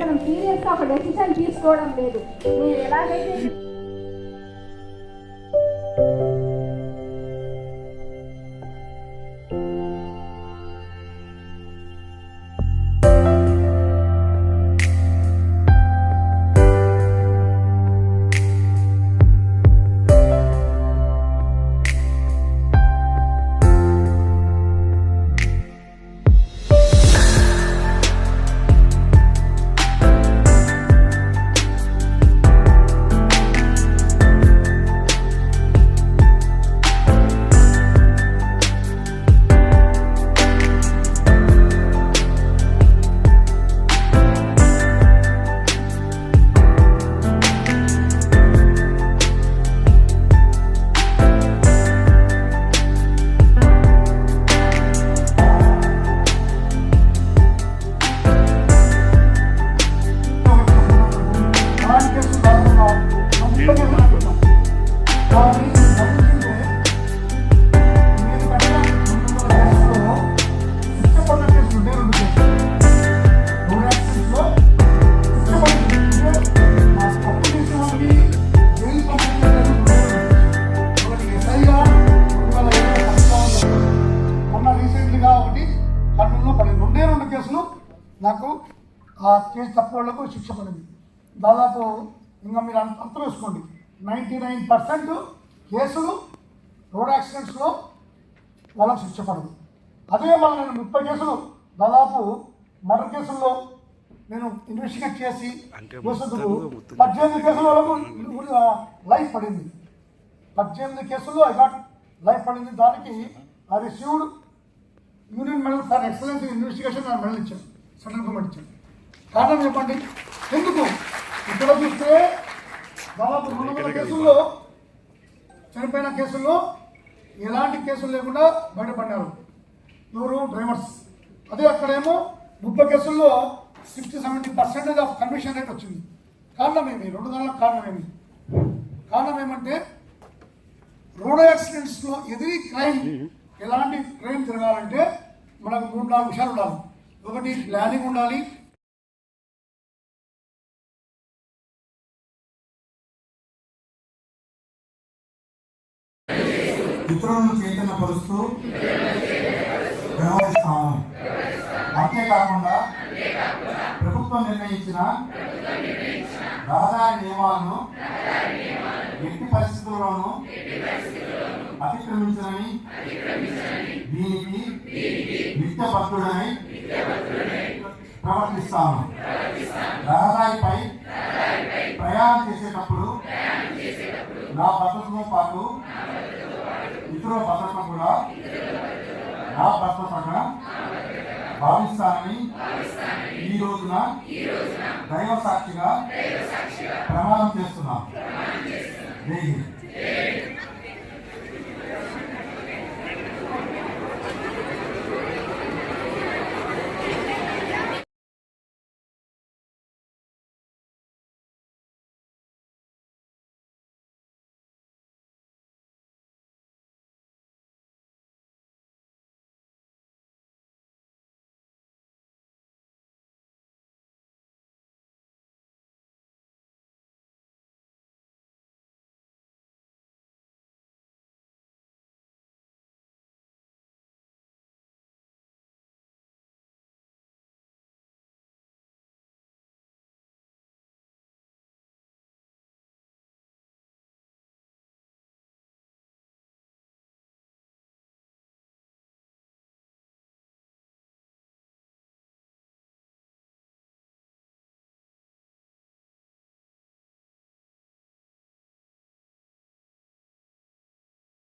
మనం సీరియస్గా ఒక డెసిషన్ తీసుకోవడం లేదు. మీరు ఎలాగైతే నాకు ఆ కేసు తప్పవాళ్లకు శిక్ష పడింది. దాదాపు ఇంకా మీరు అర్థం వేసుకోండి, 99% కేసులు రోడ్ యాక్సిడెంట్స్లో వాళ్ళకు శిక్ష పడదు. అదే మళ్ళీ నేను 30 కేసులు దాదాపు మర్డర్ కేసుల్లో నేను ఇన్వెస్టిగేట్ చేసి కేసులు 18 కేసులు వాళ్ళకు లైఫ్ పడింది. 18 కేసుల్లో ఐ గాట్ లైఫ్ పడింది. దానికి I received union medal for excellence in investigation నా మెడల్ ఇచ్చాను, సెంట్రల్ గవర్నమెంట్ ఇచ్చాను. కారణం చెప్పండి, ఎందుకు ఇక్కడ చూస్తే దాదాపు 200 కేసుల్లో చనిపోయిన కేసుల్లో ఎలాంటి కేసులు లేకుండా బయటపడినారు ఎవరు డ్రైవర్స్. అదే అక్కడేమో 30 కేసుల్లో 60-70% ఆఫ్ కన్విక్షన్ రేట్ వచ్చింది. కారణం ఏమి? 2 దానికి కారణం ఏమంటే రోడ్ యాక్సిడెంట్స్లో ఎదిరి క్రైమ్, ఎలాంటి క్రైమ్ జరగాలంటే మనకు 3-4 విషయాలు ఉండాలి. ఒకటి ప్లానింగ్ ఉండాలి, ఇతరులను చైతన్యపరుస్తూ వ్యవహరిస్తాము. అంతేకాకుండా ప్రభుత్వం నిర్ణయించిన రహదారి నియమాలను ఎట్టి పరిస్థితుల్లోనూ అతిక్రమించనని దీనికి నిత్యబద్ధుడనై ప్రవర్తిస్తాను. రహదారిపై ప్రయాణం చేసేటప్పుడు నా భద్రతతో పాటు ఇతరుల భద్రత కూడా నా భద్రతగా భావిస్తానని ఈ రోజున దైవ సాక్షిగా ప్రమాణం చేస్తున్నాను. జై హింద్.